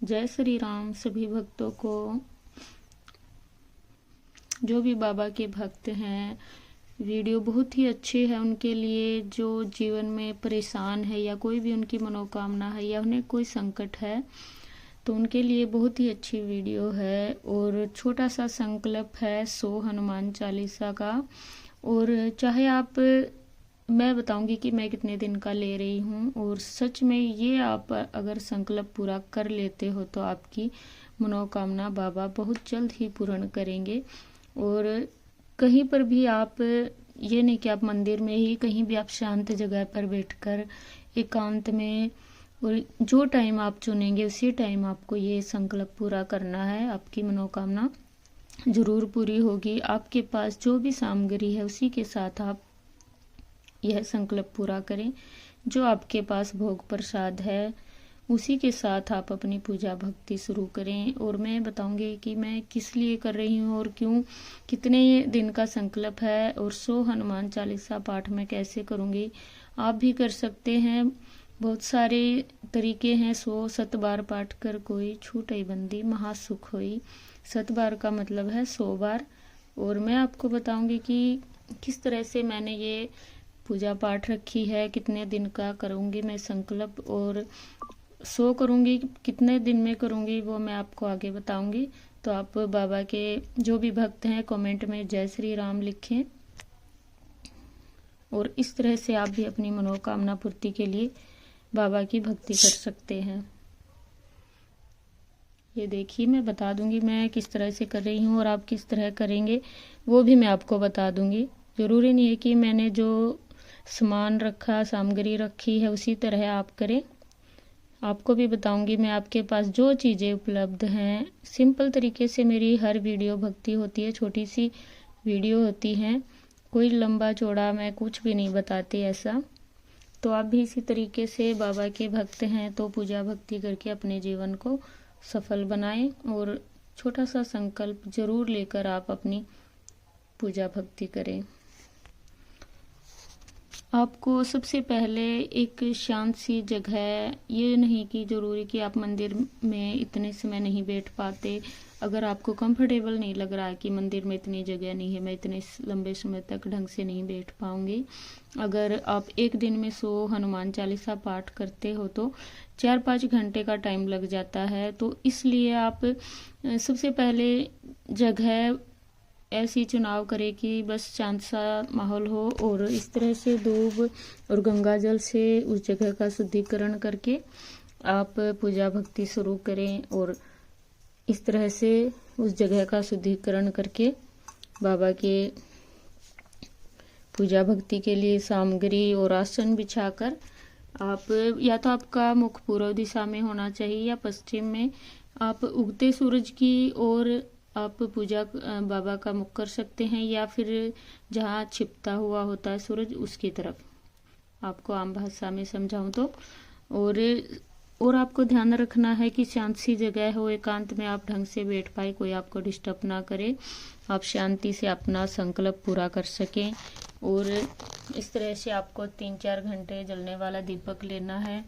जय श्री राम। सभी भक्तों को, जो भी बाबा के भक्त हैं, वीडियो बहुत ही अच्छे है उनके लिए जो जीवन में परेशान है या कोई भी उनकी मनोकामना है या उन्हें कोई संकट है, तो उनके लिए बहुत ही अच्छी वीडियो है। और छोटा सा संकल्प है 100 हनुमान चालीसा का। और चाहे आप, मैं बताऊंगी कि मैं कितने दिन का ले रही हूँ, और सच में ये आप अगर संकल्प पूरा कर लेते हो तो आपकी मनोकामना बाबा बहुत जल्द ही पूर्ण करेंगे। और कहीं पर भी आप, ये नहीं कि आप मंदिर में ही, कहीं भी आप शांत जगह पर बैठकर एकांत में, और जो टाइम आप चुनेंगे उसी टाइम आपको ये संकल्प पूरा करना है। आपकी मनोकामना जरूर पूरी होगी। आपके पास जो भी सामग्री है उसी के साथ आप यह संकल्प पूरा करें। जो आपके पास भोग प्रसाद है उसी के साथ आप अपनी पूजा भक्ति शुरू करें। और मैं बताऊंगी कि मैं किस लिए कर रही हूँ और क्यों, कितने दिन का संकल्प है, और 100 हनुमान चालीसा पाठ मैं कैसे करूँगी। आप भी कर सकते हैं, बहुत सारे तरीके हैं। 100 7 बार पाठ कर कोई छूटई बंदी महासुख होई। 7 बार का मतलब है 100 बार। और मैं आपको बताऊंगी कि किस तरह से मैंने ये पूजा पाठ रखी है, कितने दिन का करूंगी मैं संकल्प, और 100 करूंगी, कितने दिन में करूंगी वो मैं आपको आगे बताऊंगी। तो आप बाबा के जो भी भक्त हैं कमेंट में जय श्री राम लिखें, और इस तरह से आप भी अपनी मनोकामना पूर्ति के लिए बाबा की भक्ति कर सकते हैं। ये देखिए, मैं बता दूंगी मैं किस तरह से कर रही हूँ, और आप किस तरह करेंगे वो भी मैं आपको बता दूंगी। जरूरी नहीं है कि मैंने जो सामान रखा, सामग्री रखी है उसी तरह आप करें। आपको भी बताऊंगी मैं, आपके पास जो चीज़ें उपलब्ध हैं। सिंपल तरीके से मेरी हर वीडियो भक्ति होती है, छोटी सी वीडियो होती है, कोई लंबा चौड़ा मैं कुछ भी नहीं बताती ऐसा। तो आप भी इसी तरीके से बाबा के भक्त हैं तो पूजा भक्ति करके अपने जीवन को सफल बनाएं, और छोटा सा संकल्प जरूर लेकर आप अपनी पूजा भक्ति करें। आपको सबसे पहले एक शांत सी जगह, ये नहीं कि जरूरी कि आप मंदिर में इतने समय नहीं बैठ पाते। अगर आपको कंफर्टेबल नहीं लग रहा है कि मंदिर में इतनी जगह नहीं है, मैं इतने लंबे समय तक ढंग से नहीं बैठ पाऊंगी, अगर आप एक दिन में 100 हनुमान चालीसा पाठ करते हो तो 4-5 घंटे का टाइम लग जाता है। तो इसलिए आप सबसे पहले जगह ऐसी चुनाव करें कि बस शांत सा माहौल हो, और इस तरह से धूप और गंगा जल से उस जगह का शुद्धिकरण करके आप पूजा भक्ति शुरू करें। और इस तरह से उस जगह का शुद्धिकरण करके बाबा के पूजा भक्ति के लिए सामग्री और आसन बिछाकर आप, या तो आपका मुख पूर्व दिशा में होना चाहिए या पश्चिम में, आप उगते सूरज की ओर आप पूजा बाबा का मुख कर सकते हैं, या फिर जहाँ छिपता हुआ होता है सूरज उसकी तरफ, आपको आम भाषा में समझाऊं तो। और आपको ध्यान रखना है कि शांत सी जगह हो, एकांत में आप ढंग से बैठ पाए, कोई आपको डिस्टर्ब ना करे, आप शांति से अपना संकल्प पूरा कर सकें। और इस तरह से आपको 3-4 घंटे जलने वाला दीपक लेना है।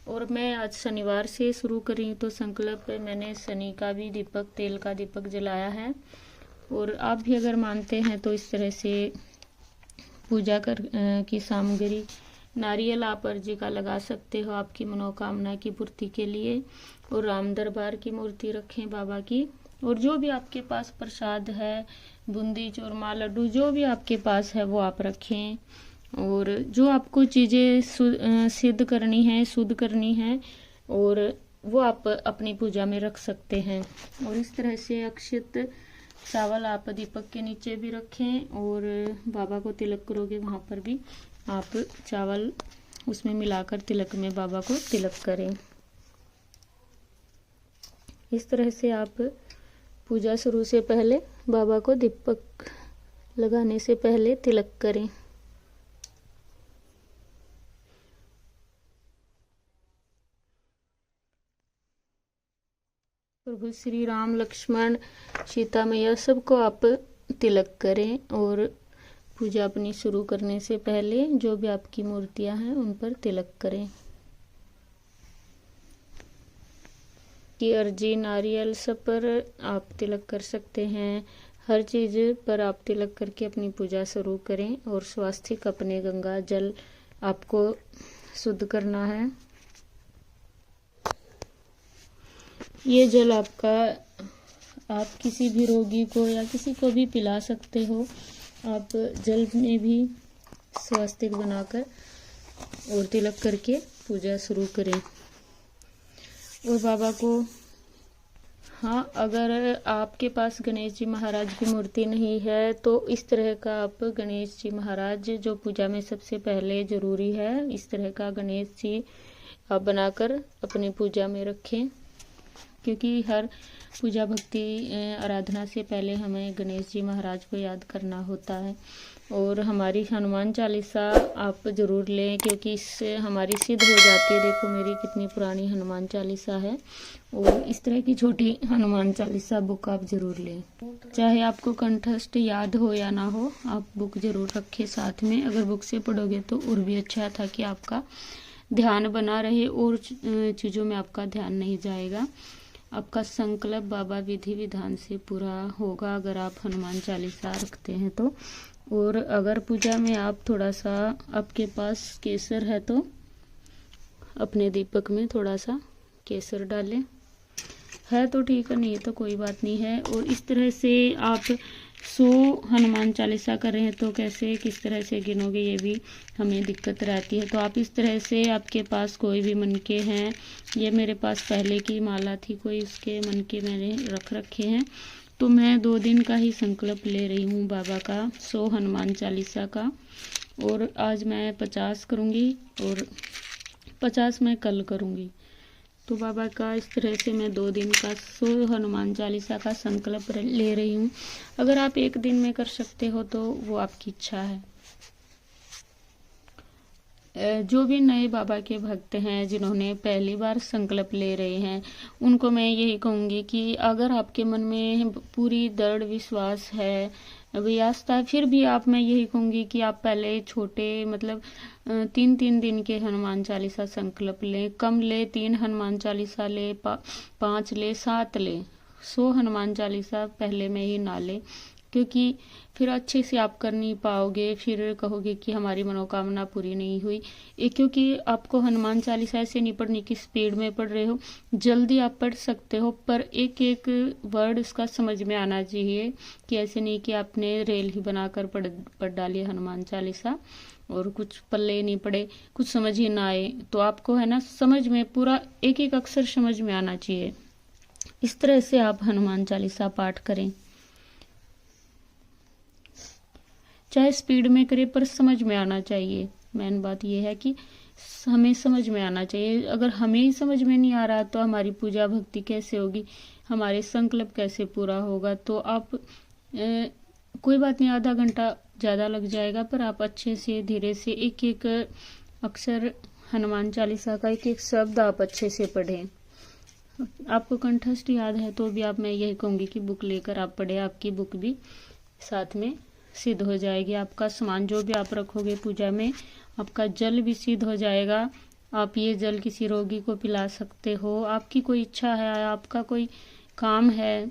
और मैं आज शनिवार से शुरू करी तो संकल्प मैंने शनि का भी दीपक, तेल का दीपक जलाया है। और आप भी अगर मानते हैं तो इस तरह से पूजा की सामग्री, नारियल आप अर्जी का लगा सकते हो आपकी मनोकामना की पूर्ति के लिए। और राम दरबार की मूर्ति रखें बाबा की, और जो भी आपके पास प्रसाद है, बूंदी, चूरमा, लड्डू, जो भी आपके पास है वो आप रखें। और जो आपको चीज़ें सिद्ध करनी है, शुद्ध करनी है, और वो आप अपनी पूजा में रख सकते हैं। और इस तरह से अक्षत चावल आप दीपक के नीचे भी रखें, और बाबा को तिलक करोगे वहाँ पर भी आप चावल उसमें मिलाकर तिलक में बाबा को तिलक करें। इस तरह से आप पूजा शुरू से पहले बाबा को दीपक लगाने से पहले तिलक करें। प्रभु श्री राम, लक्ष्मण, सीता मैया सबको आप तिलक करें। और पूजा अपनी शुरू करने से पहले जो भी आपकी मूर्तियां हैं उन पर तिलक करें। की अर्जी, नारियल सब पर आप तिलक कर सकते हैं। हर चीज़ पर आप तिलक करके अपनी पूजा शुरू करें। और स्वास्तिक अपने गंगा जल आपको शुद्ध करना है। ये जल आपका, आप किसी भी रोगी को या किसी को भी पिला सकते हो। आप जल में भी स्वास्तिक बनाकर और तिलक करके पूजा शुरू करें। और बाबा को, हाँ, अगर आपके पास गणेश जी महाराज की मूर्ति नहीं है तो इस तरह का आप गणेश जी महाराज, जो पूजा में सबसे पहले जरूरी है, इस तरह का गणेश जी आप बनाकर अपनी पूजा में रखें। क्योंकि हर पूजा भक्ति आराधना से पहले हमें गणेश जी महाराज को याद करना होता है। और हमारी हनुमान चालीसा आप ज़रूर लें, क्योंकि इससे हमारी सिद्ध हो जाती है। देखो मेरी कितनी पुरानी हनुमान चालीसा है। और इस तरह की छोटी हनुमान चालीसा बुक आप ज़रूर लें। चाहे आपको कंठस्थ याद हो या ना हो, आप बुक ज़रूर रखें साथ में। अगर बुक से पढ़ोगे तो और भी अच्छा था कि आपका ध्यान बना रहे और चीज़ों में आपका ध्यान नहीं जाएगा। आपका संकल्प बाबा विधि विधान से पूरा होगा अगर आप हनुमान चालीसा रखते हैं तो। और अगर पूजा में आप थोड़ा सा, आपके पास केसर है तो अपने दीपक में थोड़ा सा केसर डालें। है तो ठीक है, नहीं तो कोई बात नहीं है। और इस तरह से आप 100 हनुमान चालीसा कर रहे हैं तो कैसे, किस तरह से गिनोगे, ये भी हमें दिक्कत रहती है। तो आप इस तरह से, आपके पास कोई भी मनके हैं, ये मेरे पास पहले की माला थी कोई, उसके मनके मैंने रख रखे हैं। तो मैं 2 दिन का ही संकल्प ले रही हूँ बाबा का 100 हनुमान चालीसा का। और आज मैं 50 करूँगी और 50 मैं कल करूँगी। तो बाबा का इस तरह से मैं 2 दिन का 100 हनुमान चालीसा का संकल्प ले रही हूँ। अगर आप 1 दिन में कर सकते हो तो वो आपकी इच्छा है। जो भी नए बाबा के भक्त हैं, जिन्होंने पहली बार संकल्प ले रहे हैं, उनको मैं यही कहूँगी कि अगर आपके मन में पूरी दृढ़ विश्वास है, आस्था है, फिर भी आप, मैं यही कहूँगी कि आप पहले छोटे, मतलब 3-3 दिन के हनुमान चालीसा संकल्प लें। कम ले, 3 हनुमान चालीसा ले, 5 ले, 7 ले। 100 हनुमान चालीसा पहले में ही ना ले, क्योंकि फिर अच्छे से आप कर नहीं पाओगे। फिर कहोगे कि हमारी मनोकामना पूरी नहीं हुई। क्योंकि आपको हनुमान चालीसा ऐसे नहीं पढ़नी कि स्पीड में पढ़ रहे हो, जल्दी आप पढ़ सकते हो, पर एक एक वर्ड इसका समझ में आना चाहिए। कि ऐसे नहीं कि आपने रेल ही बनाकर पढ़ डाली हनुमान चालीसा और कुछ पल्ले नहीं पड़े, कुछ समझ ही ना आए। तो आपको है ना, समझ में पूरा एक एक अक्षर समझ में आना चाहिए। इस तरह से आप हनुमान चालीसा पाठ करें। चाहे स्पीड में करे पर समझ में आना चाहिए। मेन बात यह है कि हमें समझ में आना चाहिए। अगर हमें ही समझ में नहीं आ रहा तो हमारी पूजा भक्ति कैसे होगी, हमारे संकल्प कैसे पूरा होगा। तो आप कोई बात नहीं, आधा घंटा ज़्यादा लग जाएगा, पर आप अच्छे से धीरे से एक एक अक्षर हनुमान चालीसा का, एक एक शब्द आप अच्छे से पढ़ें। आपको कंठस्थ याद है तो भी आप, मैं यही कहूँगी कि बुक लेकर आप पढ़े। आपकी बुक भी साथ में सिद्ध हो जाएगी। आपका सामान जो भी आप रखोगे पूजा में, आपका जल भी सिद्ध हो जाएगा। आप ये जल किसी रोगी को पिला सकते हो। आपकी कोई इच्छा है, आपका कोई काम है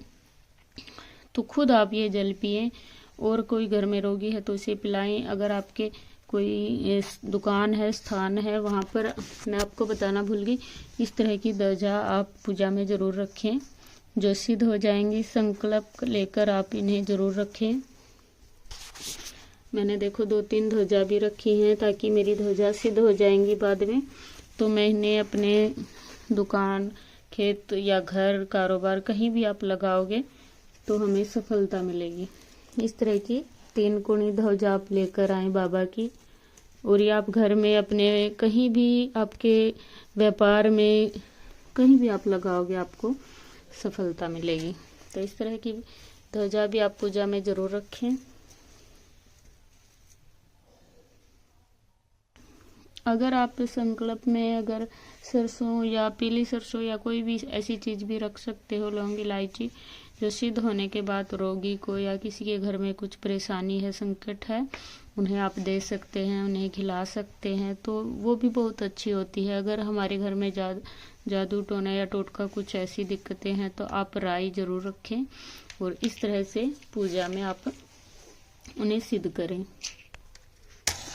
तो खुद आप ये जल पिए। और कोई घर में रोगी है तो उसे पिलाएं। अगर आपके कोई दुकान है, स्थान है, वहाँ पर, मैं आपको बताना भूल गई, इस तरह की ध्वजा आप पूजा में ज़रूर रखें, जो सिद्ध हो जाएंगी। संकल्प लेकर आप इन्हें ज़रूर रखें। मैंने देखो 2-3 ध्वजा भी रखी हैं, ताकि मेरी ध्वजा सिद्ध हो जाएंगी बाद में। तो मैं इन्हें अपने दुकान, खेत या घर, कारोबार, कहीं भी आप लगाओगे तो हमें सफलता मिलेगी। इस तरह की 3 कोणी ध्वजा आप लेकर आए बाबा की। और ये आप घर में, अपने कहीं भी, आपके व्यापार में, कहीं भी आप लगाओगे आपको सफलता मिलेगी। तो इस तरह की ध्वजा भी आप पूजा में ज़रूर रखें। अगर आप संकल्प में, अगर सरसों या पीली सरसों या कोई भी ऐसी चीज़ भी रख सकते हो, लौंग, इलायची, जो सिद्ध होने के बाद रोगी को या किसी के घर में कुछ परेशानी है, संकट है, उन्हें आप दे सकते हैं, उन्हें खिला सकते हैं। तो वो भी बहुत अच्छी होती है। अगर हमारे घर में जादू टोना या टोटका कुछ ऐसी दिक्कतें हैं तो आप राई जरूर रखें और इस तरह से पूजा में आप उन्हें सिद्ध करें।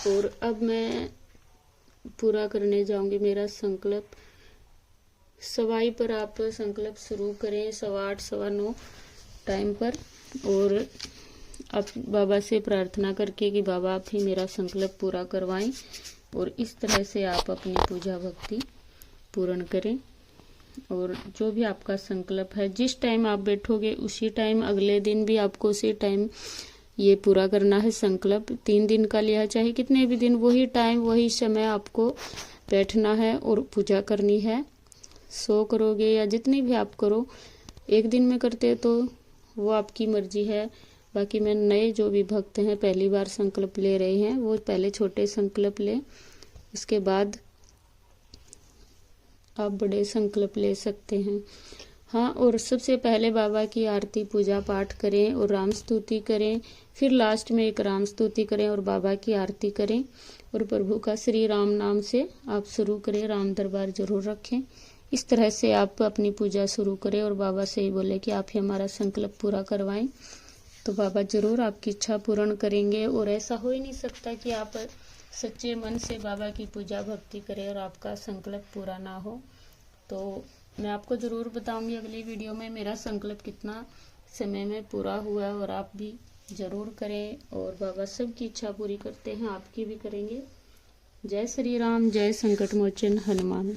और अब मैं पूरा करने जाऊंगी मेरा संकल्प। सवाई पर आप संकल्प शुरू करें, 8:15 9:15 टाइम पर, और आप बाबा से प्रार्थना करके कि बाबा आप ही मेरा संकल्प पूरा करवाएं। और इस तरह से आप अपनी पूजा भक्ति पूर्ण करें। और जो भी आपका संकल्प है, जिस टाइम आप बैठोगे उसी टाइम, अगले दिन भी आपको उसी टाइम ये पूरा करना है संकल्प। 3 दिन का लिया, चाहे कितने भी दिन, वही टाइम वही समय आपको बैठना है और पूजा करनी है। 100 करोगे या जितनी भी आप करो, एक दिन में करते तो वो आपकी मर्जी है। बाकी मैं नए जो भी भक्त हैं पहली बार संकल्प ले रहे हैं, वो पहले छोटे संकल्प लें, इसके बाद आप बड़े संकल्प ले सकते हैं। हाँ, और सबसे पहले बाबा की आरती पूजा पाठ करें और राम स्तुति करें, फिर लास्ट में एक राम स्तुति करें और बाबा की आरती करें। और प्रभु का श्री राम नाम से आप शुरू करें, राम दरबार जरूर रखें। इस तरह से आप अपनी पूजा शुरू करें और बाबा से ही बोले कि आप ही हमारा संकल्प पूरा करवाएं, तो बाबा जरूर आपकी इच्छा पूर्ण करेंगे। और ऐसा हो ही नहीं सकता कि आप सच्चे मन से बाबा की पूजा भक्ति करें और आपका संकल्प पूरा ना हो। तो मैं आपको ज़रूर बताऊंगी अगली वीडियो में मेरा संकल्प कितना समय में पूरा हुआ है, और आप भी ज़रूर करें। और बाबा सबकी इच्छा पूरी करते हैं, आपकी भी करेंगे। जय श्री राम, जय संकट मोचन हनुमान।